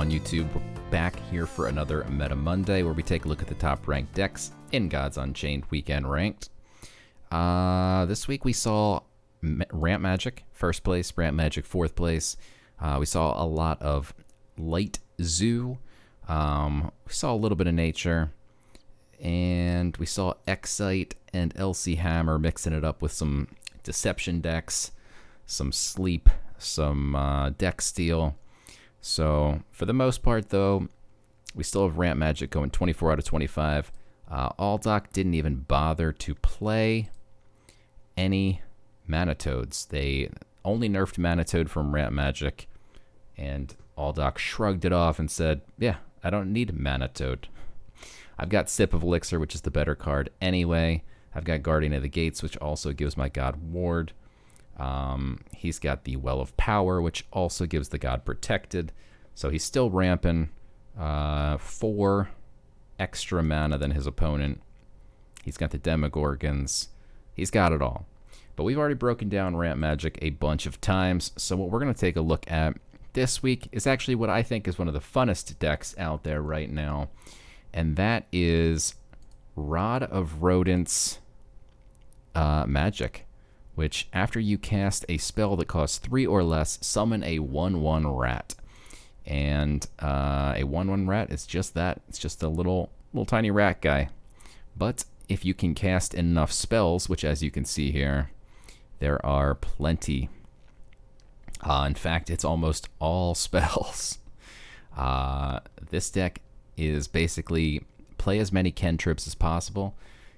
on YouTube? We're back here for another Meta Monday where we take a look at the top ranked decks in Gods Unchained Weekend Ranked. This week we saw Ramp Magic first place, Ramp Magic fourth place. We saw a lot of Light Zoo. We saw a little bit of Nature. And we saw Excite and LC Hammer mixing it up with some Deception decks, some Sleep, some Deck Steal. So for the most part, though, we still have Ramp Magic going 24 out of 25. Aldoc didn't even bother to play any Manitoads. They only nerfed Manitoad from Ramp Magic, and Aldoc shrugged it off and said, yeah, I don't need Manitoad. I've got Sip of Elixir, which is the better card anyway. I've got Guardian of the Gates, which also gives my god Ward. He's got the Well of Power, which also gives the god Protected. So he's still ramping 4 extra mana than his opponent. He's got the Demogorgons. He's got it all. But we've already broken down Ramp Magic a bunch of times. So what we're going to take a look at this week is actually what I think is one of the funnest decks out there right now. And that is Rod of Rodents Magic, which after you cast a spell that costs 3 or less, summon a 1/1 rat. And a 1/1 rat is just that. It's just a little tiny rat guy. But if you can cast enough spells, which as you can see here, there are plenty. In fact, it's almost all spells. This deck is basically play as many cantrips as possible.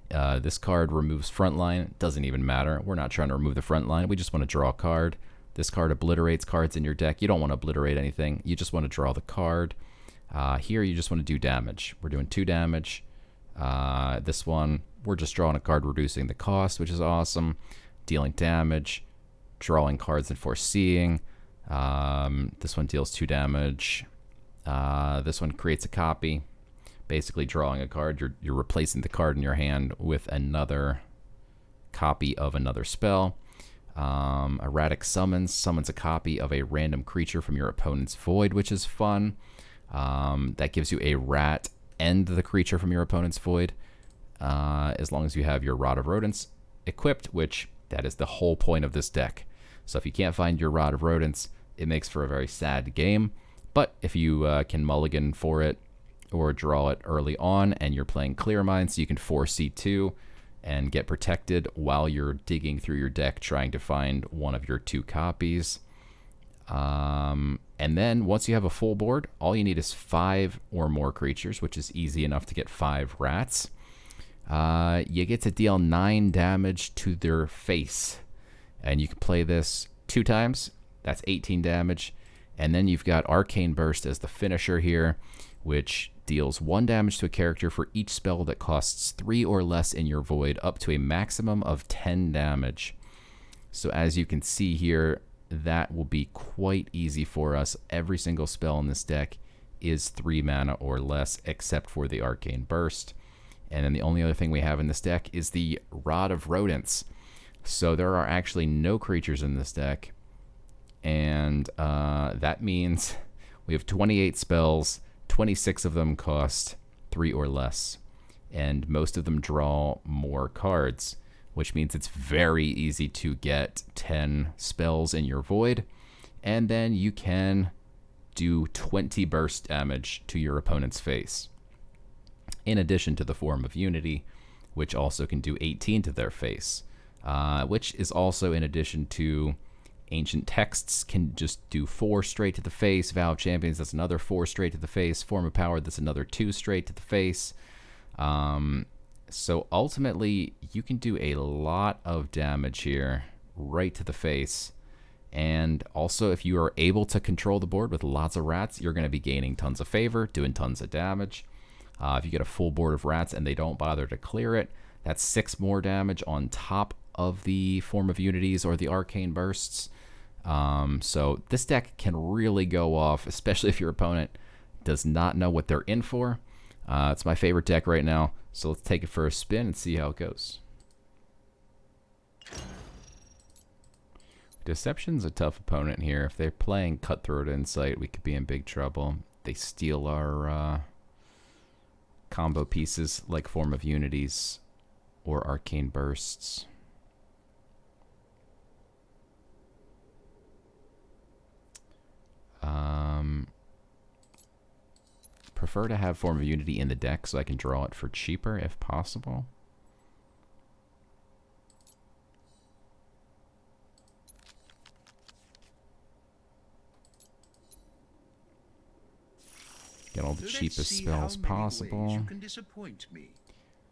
This card removes frontline. Doesn't even matter. We're not trying to remove the frontline. We just want to draw a card. This card obliterates cards in your deck. You don't want to obliterate anything. You just want to draw the card. Here, you just want to do damage. We're doing 2 damage. This one, we're just drawing a card, reducing the cost, which is awesome. Dealing damage. Drawing cards and foreseeing. This one deals 2 damage. This one creates a copy. Basically drawing a card. You're replacing the card in your hand with another copy of another spell. Erratic summons a copy of a random creature from your opponent's void, which is fun. That gives you a rat and the creature from your opponent's void, as long as you have your Rod of Rodents equipped, which that is the whole point of this deck. So if you can't find your Rod of Rodents, it makes for a very sad game. But if you can mulligan for it or draw it early on and you're playing Clear Mind, so you can 4C2 and get protected while you're digging through your deck trying to find one of your 2 copies. And then once you have a full board, all you need is 5 or more creatures, which is easy enough to get 5 rats. You get to deal 9 damage to their face. And you can play this 2 times. That's 18 damage. And then you've got Arcane Burst as the finisher here, which deals 1 damage to a character for each spell that costs 3 or less in your void, up to a maximum of 10 damage. So as you can see here, that will be quite easy for us. Every single spell in this deck is 3 mana or less, except for the Arcane Burst. And then the only other thing we have in this deck is the Rod of Rodents. So there are actually no creatures in this deck. And that means we have 28 spells, 26 of them cost 3 or less, and most of them draw more cards, which means it's very easy to get 10 spells in your void, and then you can do 20 burst damage to your opponent's face, in addition to the Form of Unity, which also can do 18 to their face, which is also in addition to Ancient Texts can just do 4 straight to the face. Vow of Champions, that's another 4 straight to the face. Form of Power, that's another 2 straight to the face. So ultimately, you can do a lot of damage here right to the face. And also, if you are able to control the board with lots of rats, you're going to be gaining tons of favor, doing tons of damage. If you get a full board of rats and they don't bother to clear it, that's 6 more damage on top of the Form of Unities or the Arcane Bursts. So this deck can really go off, especially if your opponent does not know what they're in for. It's my favorite deck right now, so let's take it for a spin and see how it goes. Deception's a tough opponent here. If they're playing Cutthroat Insight, we could be in big trouble. they steal our combo pieces like Form of Unities or Arcane Bursts. Prefer to have Form of Unity in the deck so I can draw it for cheaper if possible. Get all the cheapest spells possible. You can disappoint me.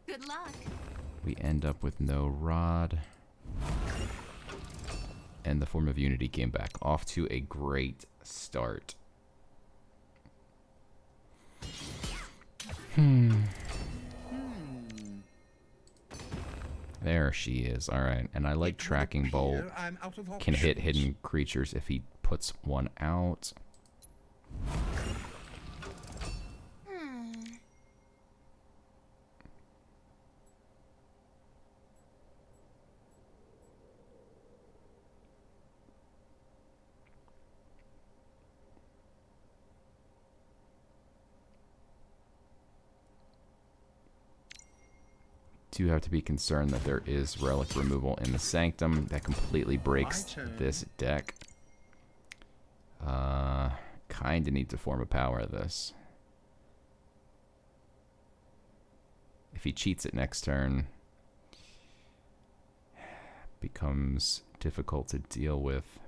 Good luck. We end up with no rod. And the Form of Unity came back. Off to a great start. There she is. Alright. And I like Tracking Bolt. Can hit hidden creatures if he puts one out. Do have to be concerned that there is relic removal in the Sanctum. That completely breaks this deck. Kinda need to form a power of this. If he cheats it next turn, becomes difficult to deal with.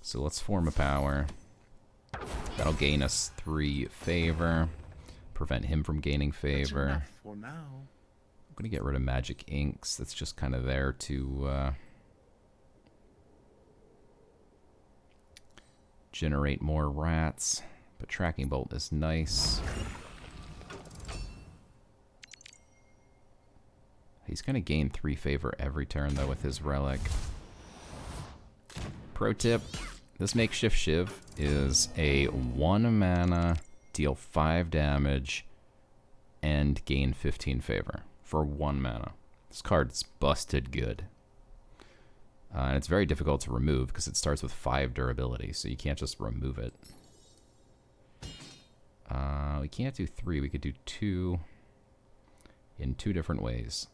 So let's form a power. That'll gain us 3 favor. Prevent him from gaining favor. For now. I'm going to get rid of Magic Inks. That's just kind of there to generate more rats. But Tracking Bolt is nice. He's going to gain 3 favor every turn, though, with his relic. Pro tip, this Makeshift Shiv is a 1 mana, deal 5 damage, and gain 15 favor for 1 mana. This card's busted good. And it's very difficult to remove because it starts with 5 durability, so you can't just remove it. We can't do 3, we could do 2 in 2 different ways.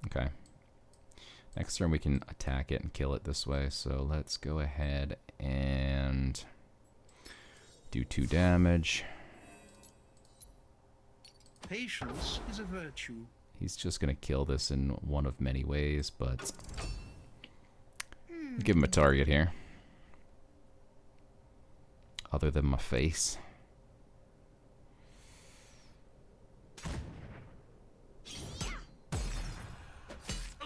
Okay. Next turn we can attack it and kill it this way, so let's go ahead and do 2 damage. Patience is a virtue. He's just gonna kill this in one of many ways, but give him a target here. Other than my face.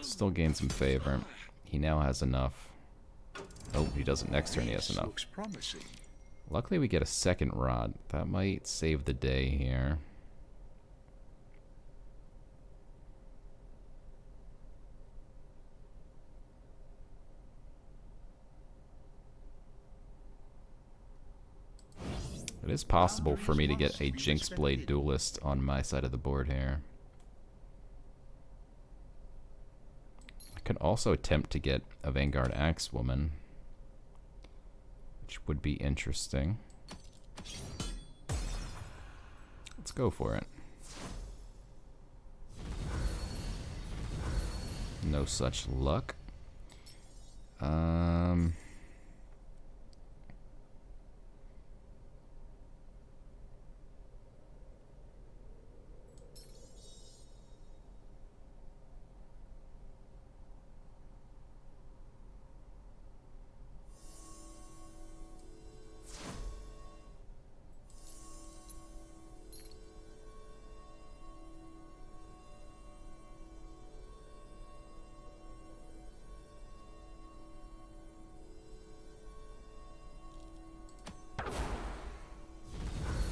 Still gain some favor. He now has enough. Oh, he doesn't. Next turn he has enough. Looks promising. Luckily we get a second rod. That might save the day here. It is possible for me to get a Jinx Blade Duelist on my side of the board here. I could also attempt to get a Vanguard Axewoman, which would be interesting. Let's go for it. No such luck.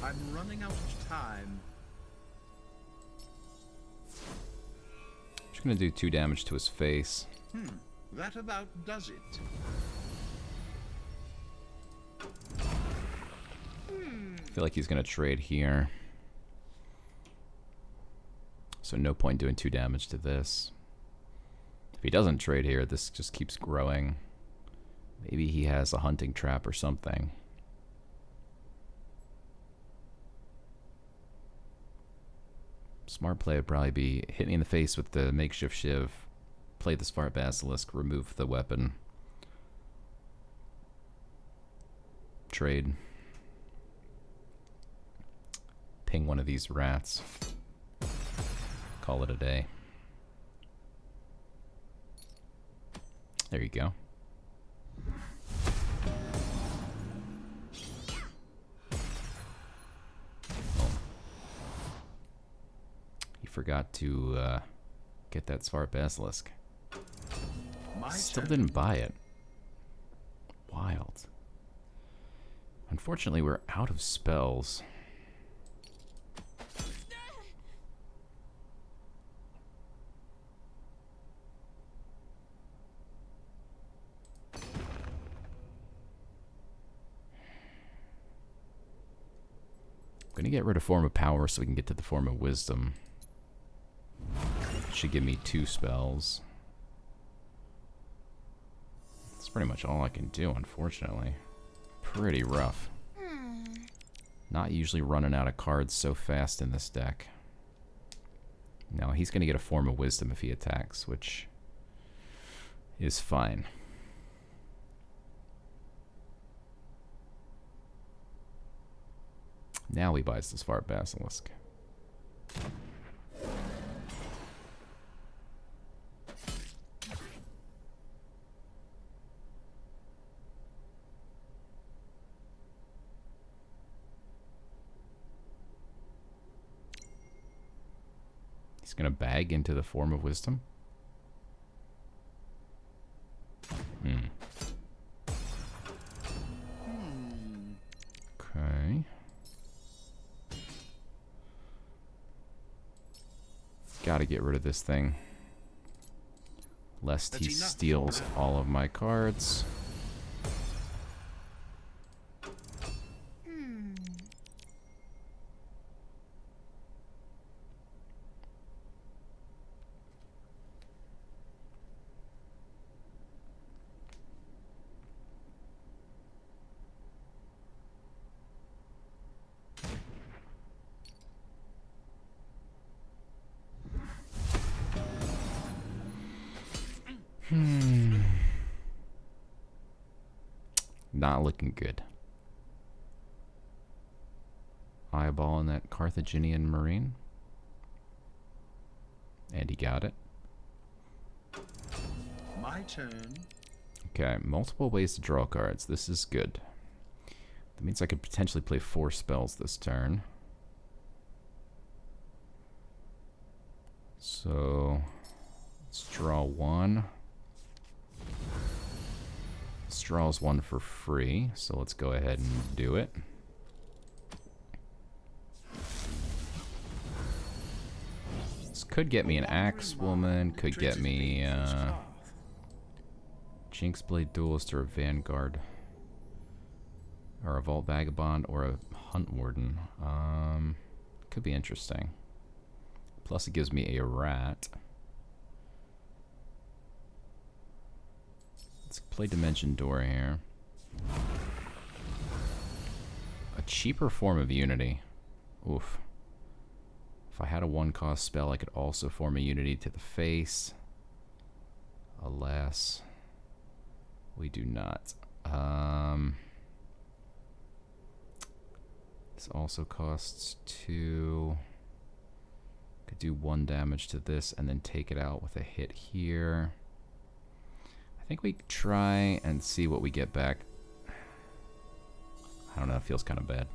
I'm running out of time. Just gonna do 2 damage to his face. That about does it. I feel like he's gonna trade here. So no point doing 2 damage to this. If he doesn't trade here, this just keeps growing. Maybe he has a hunting trap or something. Smart play would probably be hit me in the face with the makeshift shiv, play the Smart Basilisk, remove the weapon, trade, ping one of these rats, call it a day. There you go. Forgot to get that Smart Basilisk. Still didn't buy it. Wild. Unfortunately, we're out of spells. I'm going to get rid of Form of Power so we can get to the Form of Wisdom. Should give me 2 spells. That's pretty much all I can do, unfortunately. Pretty rough. Not usually running out of cards so fast in this deck. No, he's going to get a Form of Wisdom if he attacks, which is fine. Now he buys the Smart Basilisk. He's going to bag into the Form of Wisdom. Okay. Gotta get rid of this thing. Lest he steals all of my cards. Not looking good. Eyeballing that Carthaginian Marine. And he got it. My turn. Okay, multiple ways to draw cards. This is good. That means I could potentially play 4 spells this turn. So, let's draw 1. This draws 1 for free, so let's go ahead and do it. This could get me an Axe Woman, could get me Jinxblade Duelist or a Vanguard. Or a Vault Vagabond or a Hunt Warden. Could be interesting. Plus it gives me a rat. Let's play Dimension Door here. A cheaper Form of Unity. Oof. If I had a 1-cost spell, I could also form a Unity to the face. Alas, we do not. This also costs 2. Could do 1 damage to this and then take it out with a hit here. I think we try and see what we get back. I don't know, it feels kind of bad.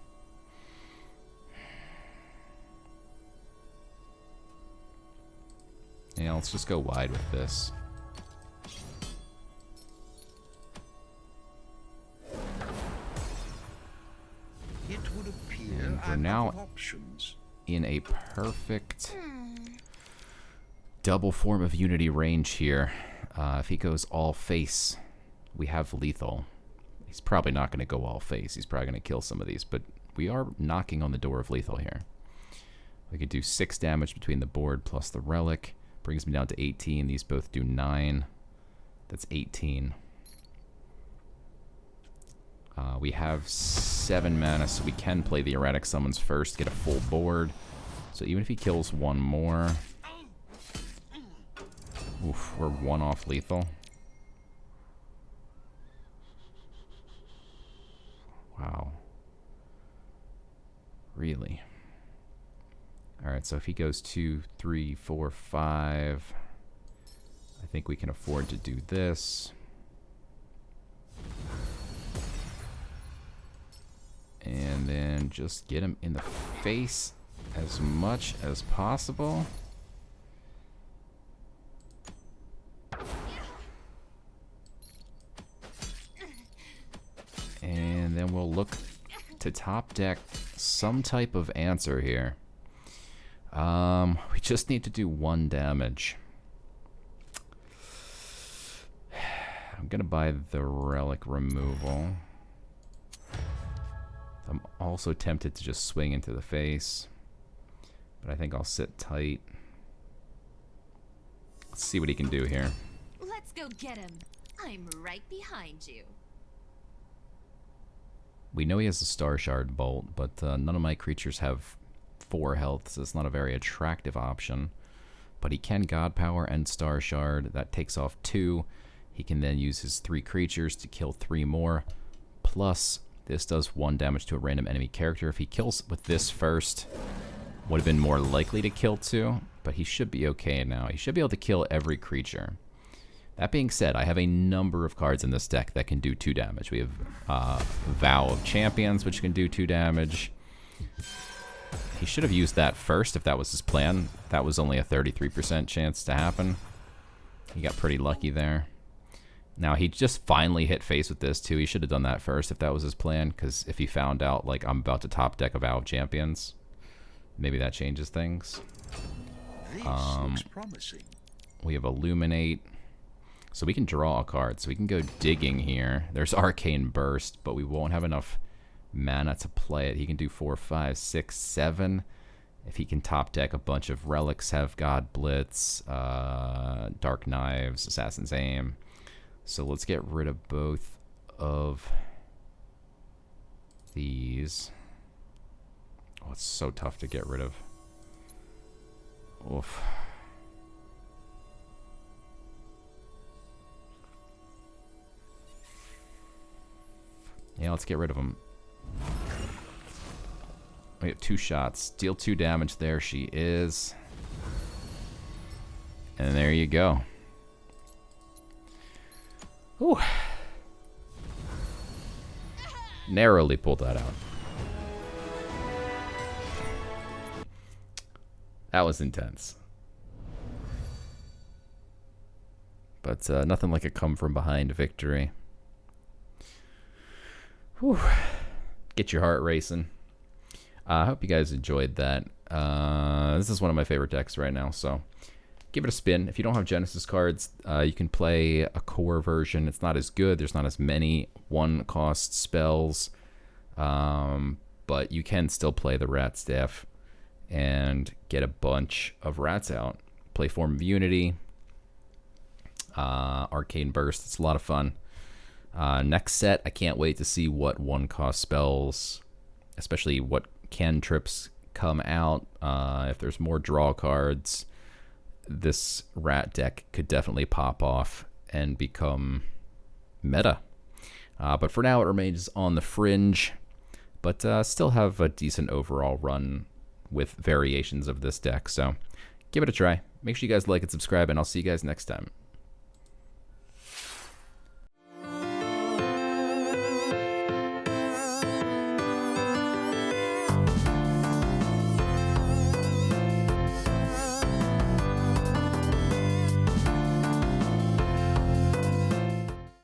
Yeah, let's just go wide with this. It would appear And we're I'm now out of options. in a perfect double Form of Unity range here. If he goes all face, we have lethal. He's probably not going to go all face. He's probably going to kill some of these, but we are knocking on the door of lethal here. We could do 6 damage between the board plus the relic. Brings me down to 18. These both do 9. That's 18. We have 7 mana, so we can play the erratic summons first, get a full board. So even if he kills one more... Oof, we're 1 off lethal. Wow. Really? Alright, so if he goes 2, 3, 4, 5... I think we can afford to do this. And then just get him in the face as much as possible. And then we'll look to top deck some type of answer here. We just need to do 1 damage. I'm gonna buy the relic removal. I'm also tempted to just swing into the face, but I think I'll sit tight. Let's see what he can do here. Let's go get him. I'm right behind you. We know he has a Star Shard Bolt, but none of my creatures have 4 health, so it's not a very attractive option. But he can God Power and Star Shard. That takes off 2. He can then use his 3 creatures to kill 3 more. Plus, this does 1 damage to a random enemy character. If he kills with this first, would have been more likely to kill 2, but he should be okay now. He should be able to kill every creature. That being said, I have a number of cards in this deck that can do 2 damage. We have Vow of Champions, which can do 2 damage. He should have used that first if that was his plan. That was only a 33% chance to happen. He got pretty lucky there. Now, he just finally hit face with this, too. He should have done that first if that was his plan, because if he found out, like, I'm about to top deck a Vow of Champions, maybe that changes things. This looks promising. We have Illuminate. So we can draw a card. So we can go digging here. There's Arcane Burst, but we won't have enough mana to play it. He can do 4, 5, 6, 7. If he can top deck a bunch of relics, have God Blitz, Dark Knives, Assassin's Aim. So let's get rid of both of these. Oh, it's so tough to get rid of. Oof. Yeah, let's get rid of him. We have 2 shots. Deal 2 damage. There she is. And there you go. Whew. Narrowly pulled that out. That was intense. But nothing like a come from behind victory. Whew. Get your heart racing. I hope you guys enjoyed that. This is one of my favorite decks right now, so give it a spin. If you don't have Genesis cards, you can play a core version. It's not as good. There's not as many 1-cost spells, but you can still play the Rat Staff and get a bunch of rats out. Play Form of Unity, Arcane Burst. It's a lot of fun. Next set, I can't wait to see what 1-cost spells, especially what cantrips come out. If there's more draw cards, this rat deck could definitely pop off and become meta. But for now, it remains on the fringe, but still have a decent overall run with variations of this deck. So give it a try. Make sure you guys like and subscribe, and I'll see you guys next time.